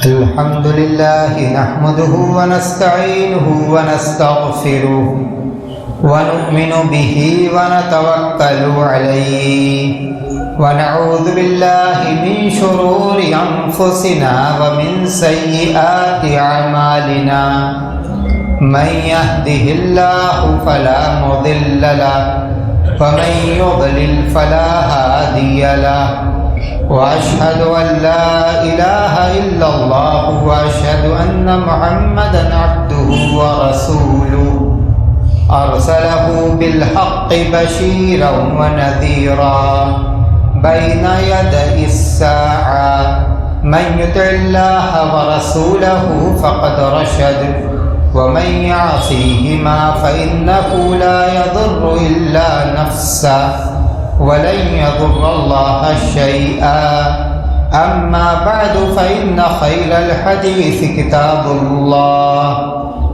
الحمد لله نحمده ونستعينه ونستغفره ونؤمن به ونتوكل عليه ونعوذ بالله من شرور أنفسنا ومن سيئات أعمالنا من يهده الله فلا مضل له ومن يضلل فلا هادي له وأشهد أن لا إله إلا الله وأشهد أن محمدا عبده ورسوله أرسله بالحق بشيرا ونذيرا بين يدي الساعة من يطع الله ورسوله فقد رشد ومن يعصيهما فإنه لا يضر إلا نفسه ولن يضر الله شيئا أما بعد فإن خير الحديث كتاب الله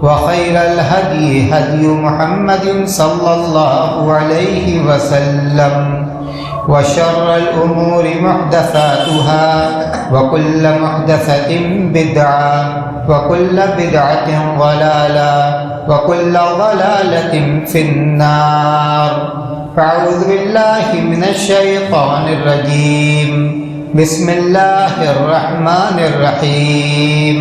وخير الهدي هدي محمد صلى الله عليه وسلم وشر الأمور محدثاتها وكل محدثة بدعة وكل بدعة ضلالة وكل ضلالة في النار فأعوذ بالله من الشيطان الرجيم بسم الله الرحمن الرحيم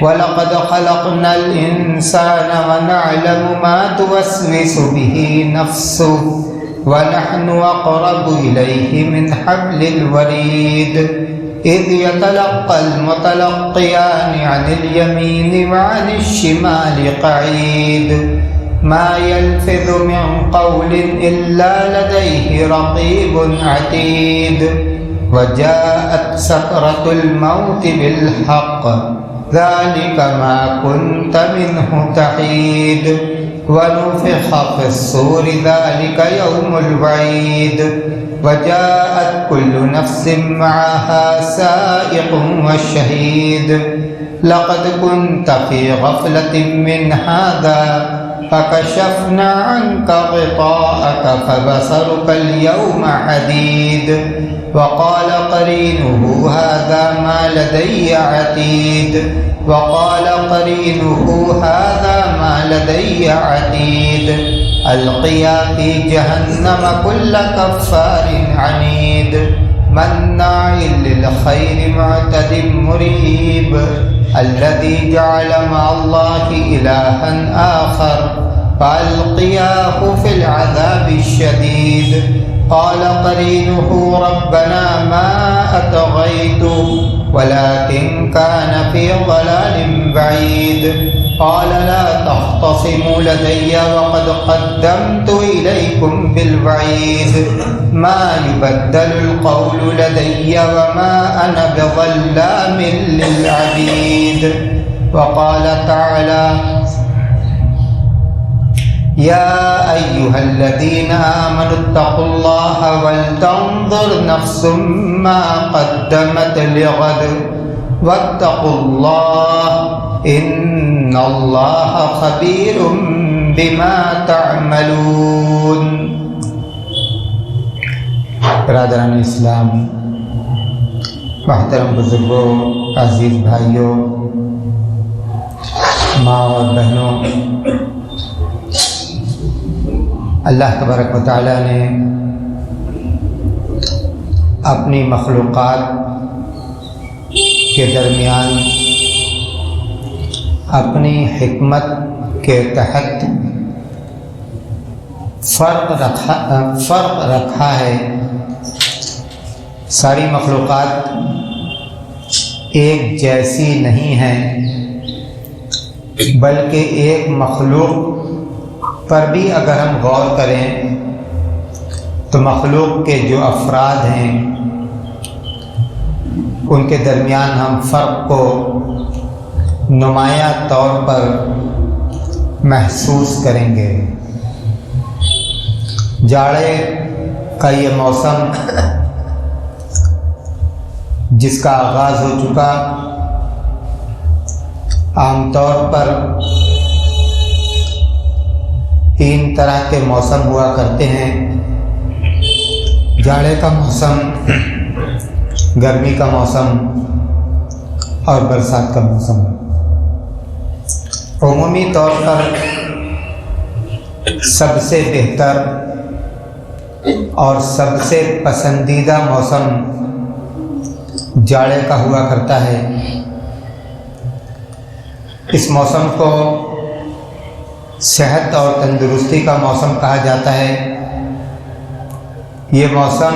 ولقد خلقنا الإنسان ونعلم ما توسوس به نفسه ونحن أقرب إليه من حبل الوريد إذ يتلقى المتلقيان عن اليمين وعن الشمال قعيد ما يلفظ من قول إلا لديه رقيب عتيد وجاءت سكرة الموت بالحق ذلك ما كنت منه تحيد ونفخ في الصور ذلك يوم الوعيد وجاءت كل نفس معها سائق وشهيد لقد كنت في غفلة من هذا فكشفنا عنك غطاءك فبصرك اليوم حديد وقال قرينه هذا ما لدي عتيد وقال قرينه هذا ما لدي عتيد ألقيا في جهنم كل كفار عنيد مناع للخير معتد مريب الذي جعل مع الله إلها آخر فألقياه في العذاب الشديد قال قرينه ربنا ما أطغيته ولكن كان في ضلال بعيد قال لا تختصموا لدي وقد قدمت إليكم بالوعيد ما يبدل القول لدي وما أنا بظلام للعبيد وقال تعالى يا أيها الذين آمنوا اتقوا الله ولتنظر نفس ما قدمت لغد واتقوا الله إن الله خبير بما تعملون. برادران اسلام، محترم بزرگوں، عزیز بھائیوں، ماں اور بہنوں، اللہ تبارک و تعالیٰ نے اپنی مخلوقات کے درمیان اپنی حکمت کے تحت فرق رکھا ہے. ساری مخلوقات ایک جیسی نہیں ہیں، بلکہ ایک مخلوق پر بھی اگر ہم غور کریں تو مخلوق کے جو افراد ہیں ان کے درمیان ہم فرق کو نمایاں طور پر محسوس کریں گے. جاڑے کا یہ موسم جس کا آغاز ہو چکا، عام طور پر 3 طرح کے موسم ہوا کرتے ہیں. جاڑے کا موسم، گرمی کا موسم اور برسات کا موسم ہے۔ عمومی طور پر سب سے بہتر اور سب سے پسندیدہ موسم جاڑے کا ہوا کرتا ہے۔ اس موسم کو صحت اور تندرستی کا موسم کہا جاتا ہے۔ یہ موسم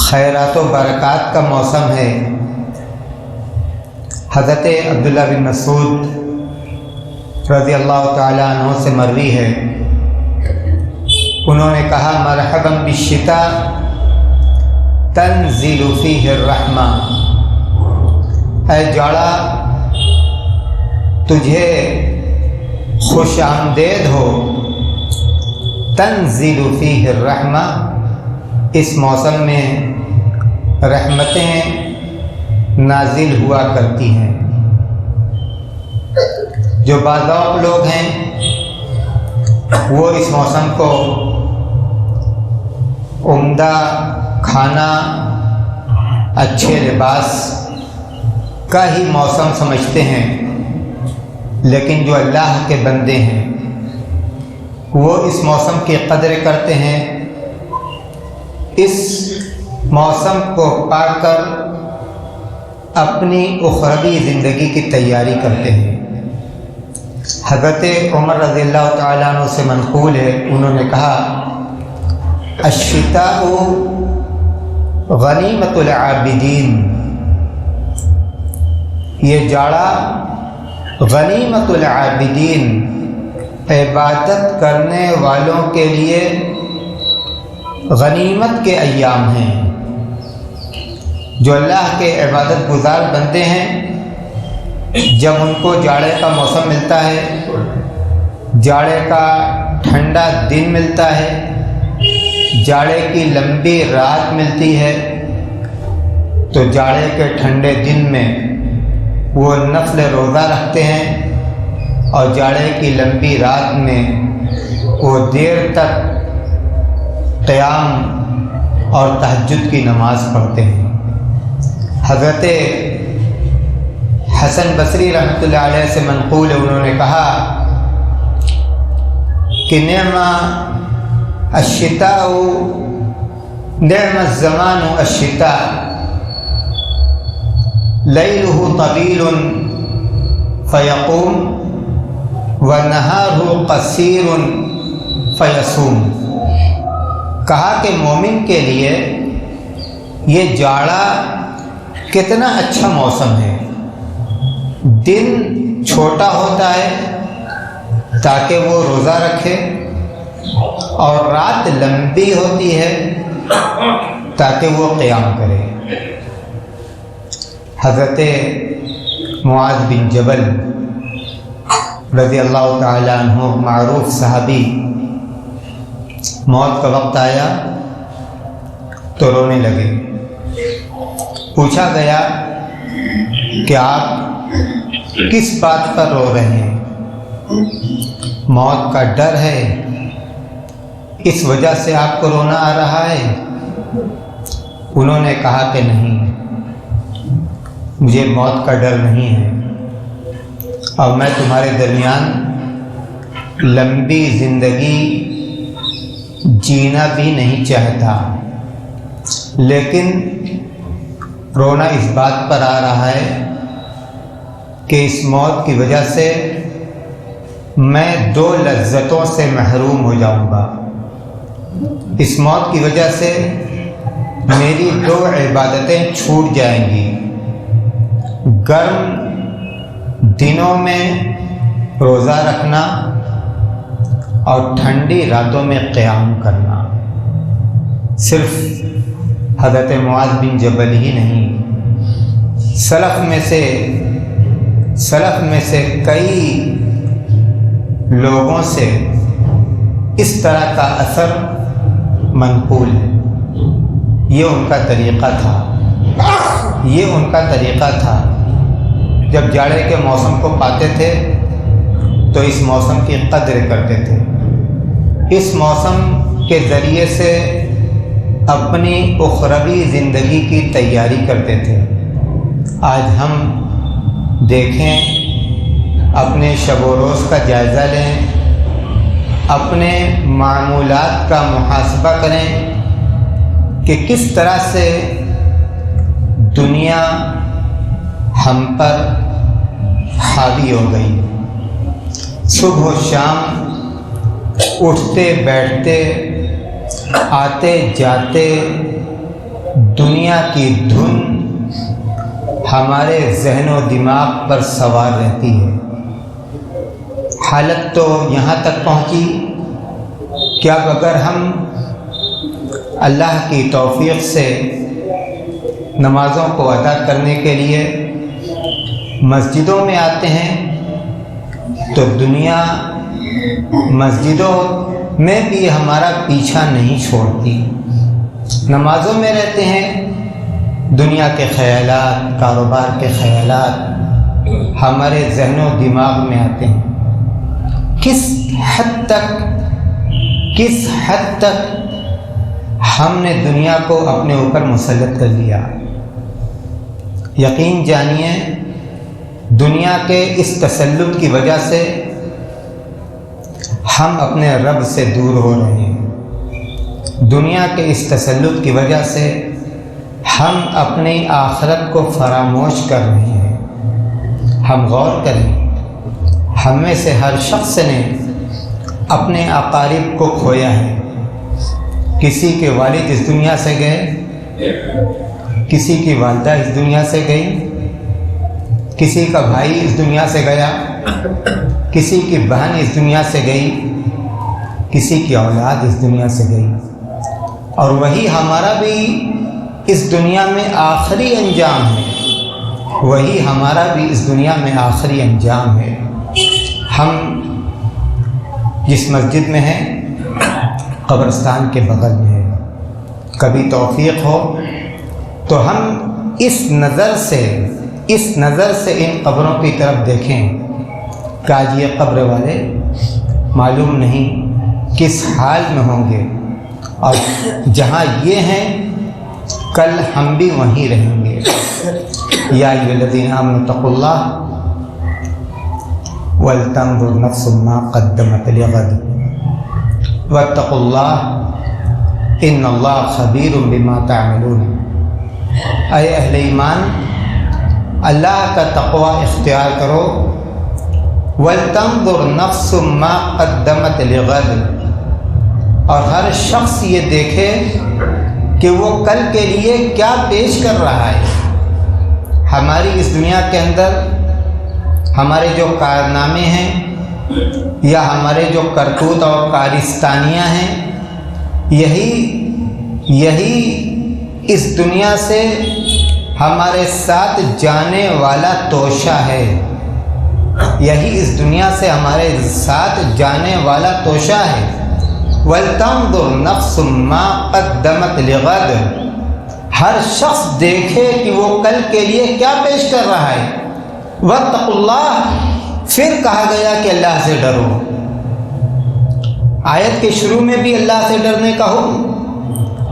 خیرات و برکات کا موسم ہے۔ حضرت عبداللہ بن مسعود رضی اللہ تعالیٰ عنہ سے مروی ہے، انہوں نے کہا مرحبا بالشتاء تنزل فیہ الرحمہ، اے جاڑا تجھے خوش آمدید ہو، تنزل فیہ الرحمہ، اس موسم میں رحمتیں نازل ہوا کرتی ہیں۔ جو باذوق لوگ ہیں وہ اس موسم کو عمدہ کھانا، اچھے لباس کا ہی موسم سمجھتے ہیں، لیکن جو اللہ کے بندے ہیں وہ اس موسم کی قدر کرتے ہیں، اس موسم کو پا کر اپنی اخروی زندگی کی تیاری کرتے ہیں۔ حضرت عمر رضی اللہ تعالیٰ عنہ سے منقول ہے، انہوں نے کہا الشتاء غنیمت العابدین، یہ جاڑا غنیمت العابدین، عبادت کرنے والوں کے لیے غنیمت کے ایام ہیں۔ جو اللہ کے عبادت گزار بندے ہیں، جب ان کو جاڑے کا موسم ملتا ہے، جاڑے کا ٹھنڈا دن ملتا ہے، جاڑے کی لمبی رات ملتی ہے، تو جاڑے کے ٹھنڈے دن میں وہ نفل روزہ رکھتے ہیں، اور جاڑے کی لمبی رات میں وہ دیر تک قیام اور تہجد کی نماز پڑھتے ہیں۔ حضرت حسن بصری رحمۃ اللہ علیہ سے منقول ہے، انہوں نے کہا کہ نعم الشتاء نعم الزمان الشتاء لیلہ طویل فیقوم ونہارہ قصیر فیصوم۔ کہا کہ مومن کے لیے یہ جاڑا کتنا اچھا موسم ہے، دن چھوٹا ہوتا ہے تاکہ وہ روزہ رکھے، اور رات لمبی ہوتی ہے تاکہ وہ قیام کرے۔ حضرت معاذ بن جبل رضی اللہ تعالی عنہ معروف صحابی، موت کا وقت آیا تو رونے لگے۔ پوچھا گیا کہ آپ کس بات پر رو رہے ہیں؟ موت کا ڈر ہے، اس وجہ سے آپ کو رونا آ رہا ہے؟ انہوں نے کہا کہ نہیں، مجھے موت کا ڈر نہیں ہے، اور میں تمہارے درمیان لمبی زندگی جینا بھی نہیں چاہتا، لیکن رونا اس بات پر آ رہا ہے کہ اس موت کی وجہ سے میں دو لذتوں سے محروم ہو جاؤں گا، اس موت کی وجہ سے میری دو عبادتیں چھوٹ جائیں گی، گرم دنوں میں روزہ رکھنا اور ٹھنڈی راتوں میں قیام کرنا۔ صرف حضرت معاذ بن جبل ہی نہیں، سلف میں سے کئی لوگوں سے اس طرح کا اثر منقول ہے۔ یہ ان کا طریقہ تھا، جب جاڑے کے موسم کو پاتے تھے تو اس موسم کی قدر کرتے تھے، اس موسم کے ذریعے سے اپنی اخروی زندگی کی تیاری کرتے تھے، آج ہم دیکھیں، اپنے شب و روز کا جائزہ لیں، اپنے معمولات کا محاسبہ کریں کہ کس طرح سے دنیا ہم پر حاوی ہو گئی۔ صبح و شام اٹھتے بیٹھتے آتے جاتے دنیا کی دھن ہمارے ذہن و دماغ پر سوار رہتی ہے۔ حالت تو یہاں تک پہنچی کہ اب اگر ہم اللہ کی توفیق سے نمازوں کو ادا کرنے کے لیے مسجدوں میں آتے ہیں تو دنیا مسجدوں میں بھی ہمارا پیچھا نہیں چھوڑتی۔ نمازوں میں رہتے ہیں، دنیا کے خیالات، کاروبار کے خیالات ہمارے ذہن و دماغ میں آتے ہیں۔ کس حد تک ہم نے دنیا کو اپنے اوپر مسلط کر لیا۔ یقین جانیے، دنیا کے اس تسلط کی وجہ سے ہم اپنے رب سے دور ہو رہے ہیں۔ دنیا کے اس تسلط کی وجہ سے ہم اپنی آخرت کو فراموش کر رہے ہیں۔ ہم غور کریں، ہم میں سے ہر شخص نے اپنے اقارب کو کھویا ہے۔ کسی کے والد اس دنیا سے گئے، کسی کی والدہ اس دنیا سے گئی، کسی کا بھائی اس دنیا سے گیا، کسی کی بہن اس دنیا سے گئی، کسی کی اولاد اس دنیا سے گئی، اور وہی ہمارا بھی اس دنیا میں آخری انجام ہے۔ وہی ہمارا بھی اس دنیا میں آخری انجام ہے۔ ہم جس مسجد میں ہیں قبرستان کے بغل میں ہے۔ کبھی توفیق ہو تو ہم اس نظر سے ان قبروں کی طرف دیکھیں کہ آج یہ قبر والے معلوم نہیں کس حال میں ہوں گے، اور جہاں یہ ہیں کل ہم بھی وہیں رہیں گے۔ یا ایھا الذین آمنوا اتقوا اللہ ولتنظر نفس ما قدمت لغد واتقوا اللہ ان اللہ خبیر بما تعملون۔ اے اہل ایمان، اللہ کا تقوی اختیار کرو۔ وَلْتَنظُرْ نَفْسٌ مَا قَدَّمَتْ لِغَدٍ، اور ہر شخص یہ دیکھے کہ وہ کل کے لیے کیا پیش کر رہا ہے۔ ہماری اس دنیا کے اندر ہمارے جو کارنامے ہیں یا ہمارے جو کرتوت اور کارستانیاں ہیں، یہی اس دنیا سے ہمارے ساتھ جانے والا توشہ ہے۔ یہی اس دنیا سے ہمارے ساتھ جانے والا توشہ ہے۔ وَلْتَنظُرْ نَفْسٌ مَا قَدَّمَتْ لِغَدٍ، ہر شخص دیکھے کہ وہ کل کے لیے کیا پیش کر رہا ہے۔ وَاتَّقُوا اللَّهَ، پھر کہا گیا کہ اللہ سے ڈرو۔ آیت کے شروع میں بھی اللہ سے ڈرنے کا حکم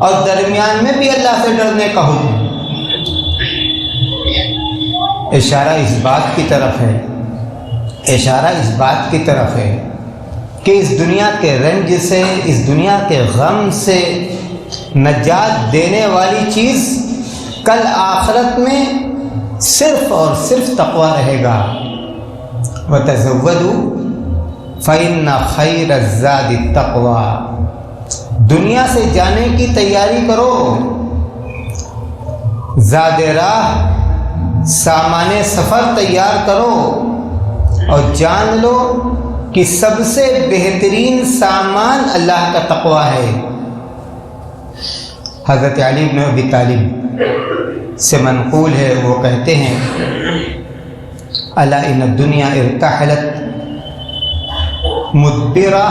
اور درمیان میں بھی اللہ سے ڈرنے کا حکم۔ اشارہ اس بات کی طرف ہے کہ اس دنیا کے رنج سے، اس دنیا کے غم سے نجات دینے والی چیز کل آخرت میں صرف اور صرف تقوی رہے گا۔ وَتَزَوَّدُوا فَإِنَّ خَيْرَ الزَّادِ التَّقْوَىٰ، دنیا سے جانے کی تیاری کرو، زاد راہ سامان سفر تیار کرو، اور جان لو کہ سب سے بہترین سامان اللہ کا تقوی ہے۔ حضرت علی بن ابی طالب سے منقول ہے، وہ کہتے ہیں الا ان الدنیا ارتحلت مدبرہ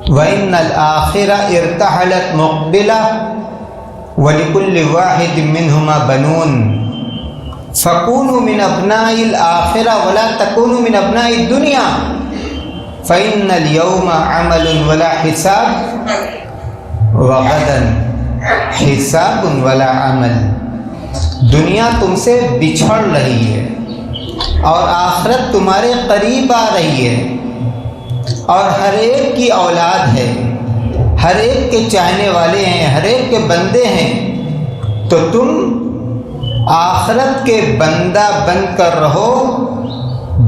وان الآخرہ ارتحلت مقبلہ ولکل واحد منہما بنون فکونوا من ابناء الآخرہ ولا تکونوا من ابناء الدنیا فإن اليوم عمل ولا حساب وغدا حساب ولا عمل۔ دنیا تم سے بچھڑ رہی ہے اور آخرت تمہارے قریب آ رہی ہے، اور ہر ایک کی اولاد ہے، ہر ایک کے چاہنے والے ہیں، ہر ایک کے بندے ہیں، تو تم آخرت کے بندہ بن کر رہو،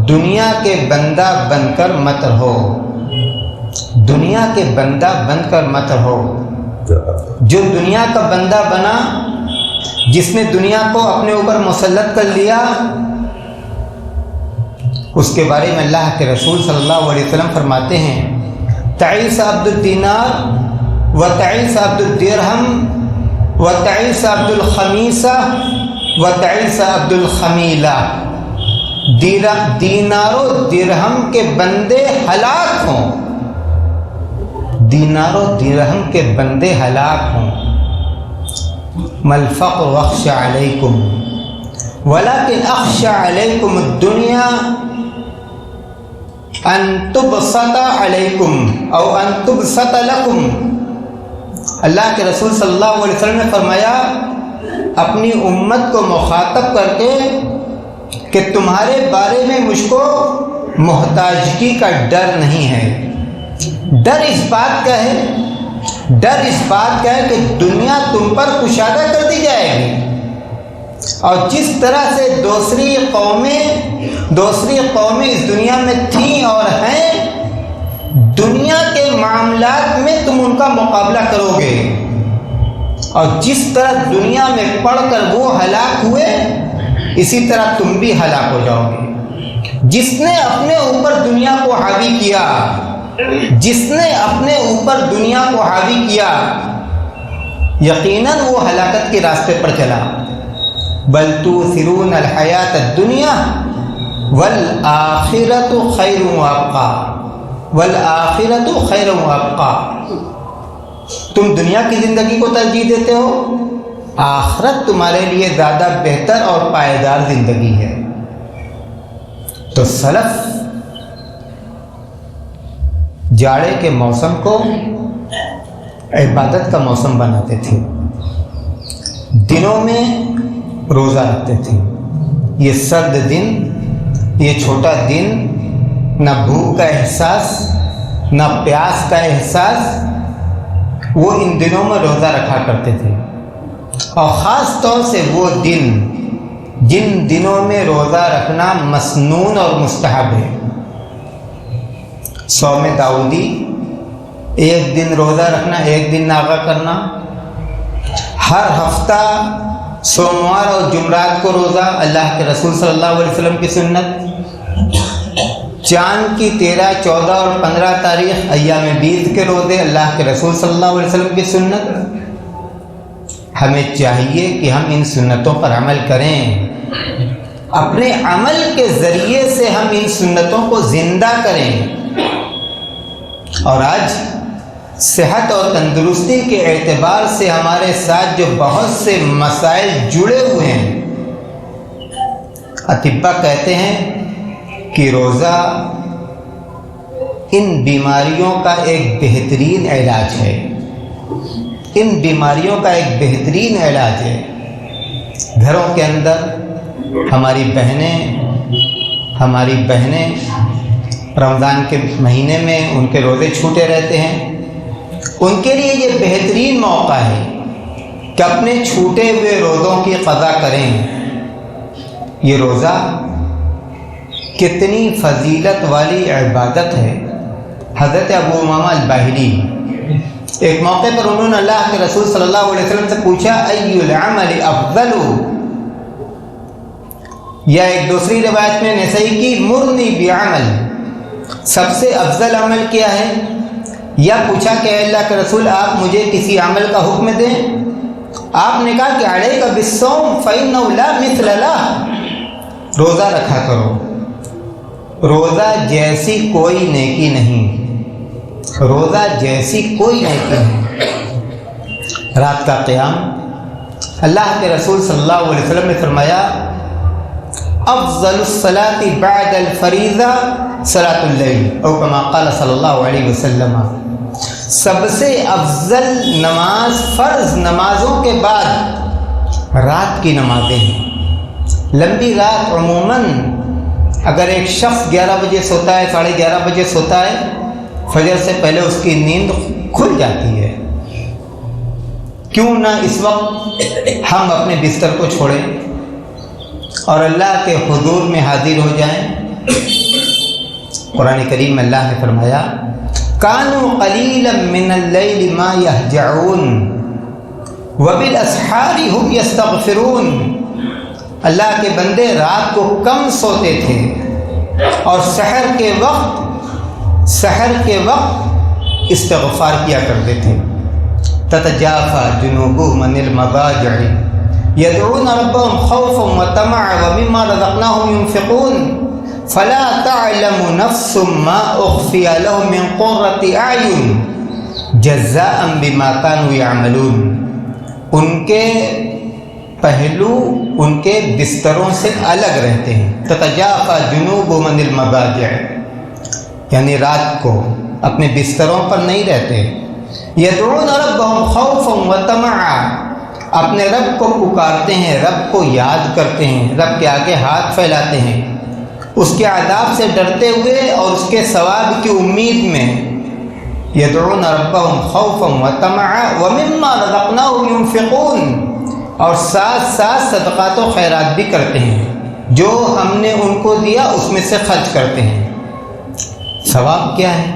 دنیا کے بندہ بن کر مت رہو، دنیا کے بندہ بن کر مت رہو۔ جو دنیا کا بندہ بنا، جس نے دنیا کو اپنے اوپر مسلط کر لیا، اس کے بارے میں اللہ کے رسول صلی اللہ علیہ وسلم فرماتے ہیں، تعیس عبد الدینار و تعیس عبد الدرہم و تعیس عبد الخمیسہ و تعیس عبد الخمیلہ، دینار و درہم کے بندے ہلاک ہوں، دینار و درہم کے بندے ہلاک ہوں۔ مَا الْفَقْرُ أَخْشَى عَلَيْكُمْ وَلَكِنْ أَخْشَى عَلَيْكُمُ الدُّنْيَا أَن تُبْسَطَ عَلَيْكُمْ أو أَن تُبْسَطَ لَكُمْ۔ اللہ کے رسول صلی اللہ علیہ وسلم نے فرمایا، اپنی امت کو مخاطب کر کے کہ تمہارے بارے میں مجھ کو محتاجگی کا ڈر نہیں ہے۔ ڈر اس بات کا ہے، ڈر اس بات کا ہے کہ دنیا تم پر کشادہ کر دی جائے گی، اور جس طرح سے دوسری قومیں اس دنیا میں تھیں اور ہیں، دنیا کے معاملات میں تم ان کا مقابلہ کرو گے، اور جس طرح دنیا میں پڑھ کر وہ ہلاک ہوئے، اسی طرح تم بھی ہلاک ہو جاؤ گے۔ جس نے اپنے اوپر دنیا کو حاوی کیا، جس نے اپنے اوپر دنیا کو حاوی کیا، یقیناً وہ ہلاکت کے راستے پر چلا۔ بل تؤثرون الحیات الدنیا والآخرۃ خیر وابقیٰ، والآخرۃ خیر وابقیٰ۔ تم دنیا کی زندگی کو ترجیح دیتے ہو، آخرت تمہارے لیے زیادہ بہتر اور پائیدار زندگی ہے۔ تو سلف جاڑے کے موسم کو عبادت کا موسم بناتے تھے، دنوں میں روزہ رکھتے تھے۔ یہ سرد دن، یہ چھوٹا دن، نہ بھوک کا احساس نہ پیاس کا احساس، وہ ان دنوں میں روزہ رکھا کرتے تھے۔ اور خاص طور سے وہ دن جن دنوں میں روزہ رکھنا مسنون اور مستحب ہے۔ صوم داؤدی، ایک دن روزہ رکھنا، ایک دن ناغہ کرنا، ہر ہفتہ سوموار اور جمعرات کو روزہ، اللہ کے رسول صلی اللہ علیہ وسلم کی سنت۔ چاند کی 13، 14 اور 15 تاریخ ایام بیض کے روزے، اللہ کے رسول صلی اللہ علیہ وسلم کی سنت۔ ہمیں چاہیے کہ ہم ان سنتوں پر عمل کریں، اپنے عمل کے ذریعے سے ہم ان سنتوں کو زندہ کریں۔ اور آج صحت اور تندرستی کے اعتبار سے ہمارے ساتھ جو بہت سے مسائل جڑے ہوئے ہیں، اطباء کہتے ہیں کہ روزہ ان بیماریوں کا ایک بہترین علاج ہے، ان بیماریوں کا ایک بہترین علاج ہے۔ گھروں کے اندر ہماری بہنیں رمضان کے مہینے میں ان کے روزے چھوٹے رہتے ہیں، ان کے لیے یہ بہترین موقع ہے کہ اپنے چھوٹے ہوئے روزوں کی قضا کریں۔ یہ روزہ کتنی فضیلت والی عبادت ہے۔ حضرت ابو امامہ الباہلی ایک موقع پر انہوں نے اللہ کے رسول صلی اللہ علیہ وسلم سے پوچھا، ای العمل افضل، یا ایک دوسری روایت میں نسائی کی، مرنی بعمل، سب سے افضل عمل کیا ہے؟ یا پوچھا کہ اے اللہ کے رسول آپ مجھے کسی عمل کا حکم دیں۔ آپ نے کہا کہ علیک بالصوم فإنہ لا مثل لہ، روزہ رکھا کرو، روزہ جیسی کوئی نیکی نہیں، روزہ جیسی کوئی نیکی نہیں۔ رات کا قیام، اللہ کے رسول صلی اللہ علیہ وسلم نے فرمایا، افضل الصلاة بعد الفریضہ صلاۃ اللیل، او کما قال صلی اللہ علیہ وسلم، سب سے افضل نماز فرض نمازوں کے بعد رات کی نمازیں ہیں. لمبی رات عموماً اگر ایک شخص 11 بجے سوتا ہے، 11:30 بجے سوتا ہے، فجر سے پہلے اس کی نیند کھل جاتی ہے. کیوں نہ اس وقت ہم اپنے بستر کو چھوڑیں اور اللہ کے حضور میں حاضر ہو جائیں. قرآن کریم میں اللہ نے فرمایا کانوا قلیلا من اللیل ما یہجعون وبالاسحار هم یستغفرون. اللہ کے بندے رات کو کم سوتے تھے اور سحر کے وقت استغفار کیا کرتے تھے. تتجافى جنوبهم عن المضاجع يدعون ربهم خوفا وطمعا ومما رزقناهم ينفقون فلا تعلم نفس ما اخفي لهم من قرة اعين جزاء بما كانوا يعملون. ان کے پہلو ان کے بستروں سے الگ رہتے ہیں. تتجافى جنوبهم عن المضاجع یعنی رات کو اپنے بستروں پر نہیں رہتے. یدعون ربهم خوفا وطمعا اپنے رب کو پکارتے ہیں، رب کو یاد کرتے ہیں، رب کے آگے ہاتھ پھیلاتے ہیں، اس کے عذاب سے ڈرتے ہوئے اور اس کے ثواب کی امید میں. یدعون ربهم خوفا وطمعا ومما رزقناهم ينفقون اور ساتھ ساتھ صدقات و خیرات بھی کرتے ہیں، جو ہم نے ان کو دیا اس میں سے خرچ کرتے ہیں. ثواب کیا ہے؟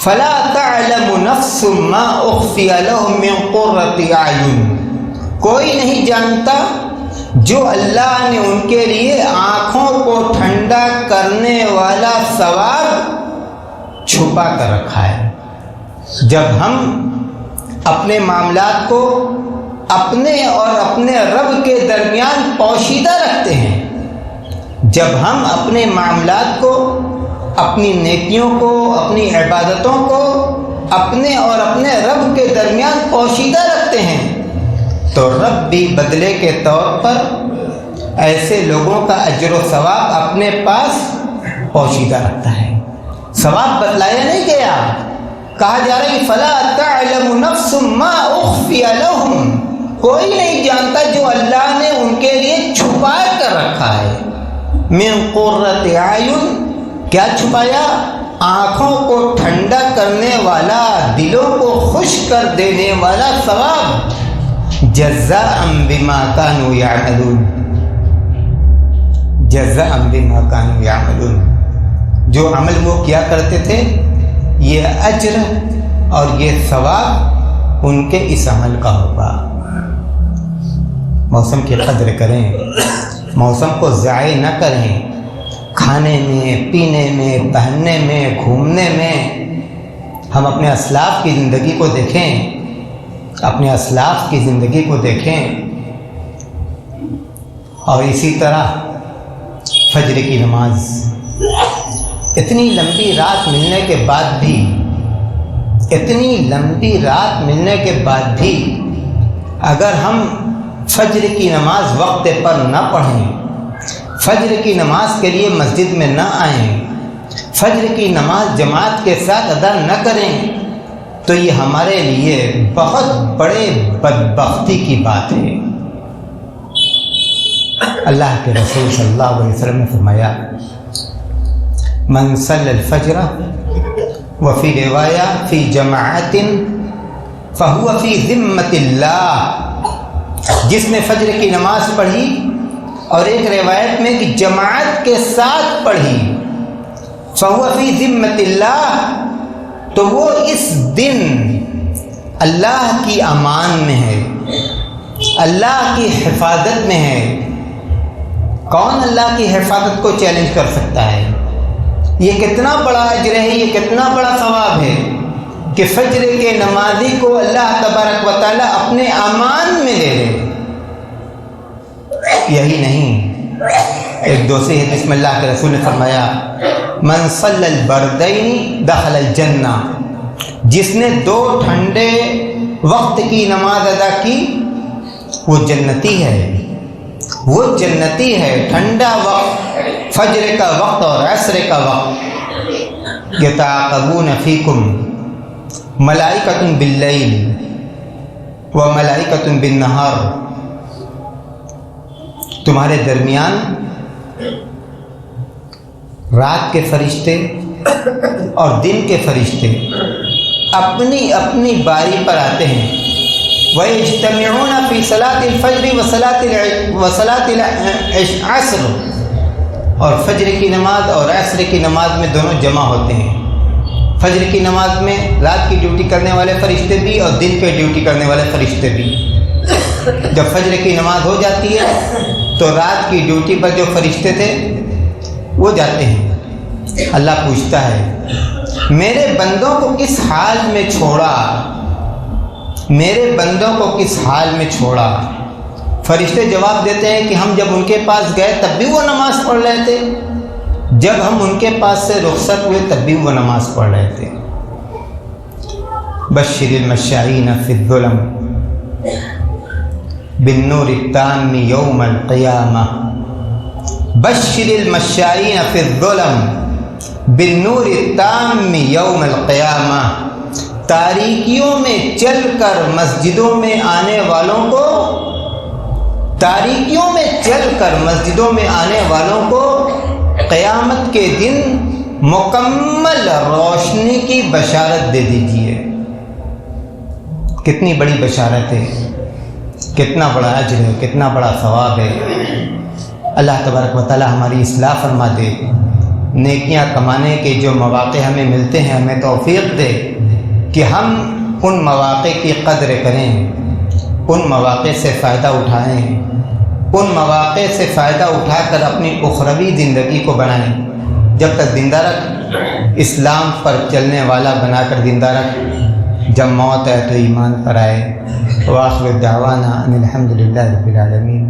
فلا تعلم نفس ما اخفی لهم من قرة اعین کوئی نہیں جانتا جو اللہ نے ان کے لیے آنکھوں کو ٹھنڈا کرنے والا ثواب چھپا کر رکھا ہے. جب ہم اپنے معاملات کو اپنے اور اپنے رب کے درمیان پوشیدہ رکھتے ہیں، جب ہم اپنے معاملات کو، اپنی نیکیوں کو، اپنی عبادتوں کو اپنے اور اپنے رب کے درمیان پوشیدہ رکھتے ہیں، تو رب بھی بدلے کے طور پر ایسے لوگوں کا اجر و ثواب اپنے پاس پوشیدہ رکھتا ہے. ثواب بتلایا نہیں گیا، کہا جا رہا ہے فلا تعلم نفس ما اخفی لهم کوئی نہیں جانتا جو اللہ نے ان کے لیے چھپا کر رکھا ہے. من قرۃ اعین کیا چھپایا؟ آنکھوں کو ٹھنڈا کرنے والا، دلوں کو خوش کر دینے والا ثواب. جزاء بما كانوا يعملون جزاء بما كانوا يعملون جو عمل وہ کیا کرتے تھے، یہ اجر اور یہ ثواب ان کے اس عمل کا ہوگا. موسم کی قدر کریں، موسم کو ضائع نہ کریں. کھانے میں، پینے میں، پہننے میں، گھومنے میں ہم اپنے اسلاف کی زندگی کو دیکھیں، اپنے اسلاف کی زندگی کو دیکھیں. اور اسی طرح فجر کی نماز، اتنی لمبی رات ملنے کے بعد بھی، اتنی لمبی رات ملنے کے بعد بھی اگر ہم فجر کی نماز وقت پر نہ پڑھیں، فجر کی نماز کے لیے مسجد میں نہ آئیں، فجر کی نماز جماعت کے ساتھ ادا نہ کریں، تو یہ ہمارے لیے بہت بڑے بدبختی کی بات ہے. اللہ کے رسول صلی اللہ علیہ وسلم نے فرمایا من صلی الفجر وفی روایہ فی جماعت فہو فی ذمۃ اللہ جس نے فجر کی نماز پڑھی اور ایک روایت میں کہ جماعت کے ساتھ پڑھی، فہو فی ذمۃ اللہ تو وہ اس دن اللہ کی امان میں ہے، اللہ کی حفاظت میں ہے. کون اللہ کی حفاظت کو چیلنج کر سکتا ہے؟ یہ کتنا بڑا اجر ہے، یہ کتنا بڑا ثواب ہے کہ فجر کے نمازی کو اللہ تبارک و تعالیٰ اپنے امان میں لے لے. یہی نہیں، ایک دوسری حدیث میں اللہ کے رسول نے فرمایا من صلی البردین دخل الجنہ جس نے 2 ٹھنڈے وقت کی نماز ادا کی وہ جنتی ہے، وہ جنتی ہے. ٹھنڈا وقت فجر کا وقت اور عصر کا وقت. یتعاقبون فیکم ملائکۃ باللیل و ملائکۃ بالنہار تمہارے درمیان رات کے فرشتے اور دن کے فرشتے اپنی اپنی باری پر آتے ہیں. وَيَجْتَمِعُونَ فِي صَلَاةِ الْفَجْرِ وَصَلَاةِ الْعَصْرِ، اور فجر کی نماز اور عصر کی نماز میں دونوں جمع ہوتے ہیں. فجر کی نماز میں رات کی ڈیوٹی کرنے والے فرشتے بھی اور دن پہ ڈیوٹی کرنے والے فرشتے بھی. جب فجر کی نماز ہو جاتی ہے تو رات کی ڈیوٹی پر جو فرشتے تھے وہ جاتے ہیں. اللہ پوچھتا ہے میرے بندوں کو کس حال میں چھوڑا، میرے بندوں کو کس حال میں چھوڑا. فرشتے جواب دیتے ہیں کہ ہم جب ان کے پاس گئے تب بھی وہ نماز پڑھ رہے تھے، جب ہم ان کے پاس سے رخصت ہوئے تب بھی وہ نماز پڑھ رہے تھے. بشر المشائین فی الظلم بالنور التام یوم القیامہ. بشر المشائین فی الظلم بالنور التام یوم القیامہ. تاریکیوں میں چل کر مسجدوں میں آنے والوں کو، تاریکیوں میں چل کر مسجدوں میں آنے والوں کو قیامت کے دن مکمل روشنی کی بشارت دے دیجیے. کتنی بڑی بشارت ہے، کتنا بڑا اجر ہے، کتنا بڑا ثواب ہے. اللہ تبارک و تعالی ہماری اصلاح فرما دے. نیکیاں کمانے کے جو مواقع ہمیں ملتے ہیں ہمیں توفیق دے کہ ہم ان مواقع کی قدر کریں، ان مواقع سے فائدہ اٹھائیں، ان مواقع سے فائدہ اٹھا کر اپنی اخروی زندگی کو بنائیں. جب تک زندہ رکھ، اسلام پر چلنے والا بنا کر زندہ رکھ. جب موت ہے تو ایمان پر آئے. وآخر دعوانا ان الحمد للہ رب العالمین.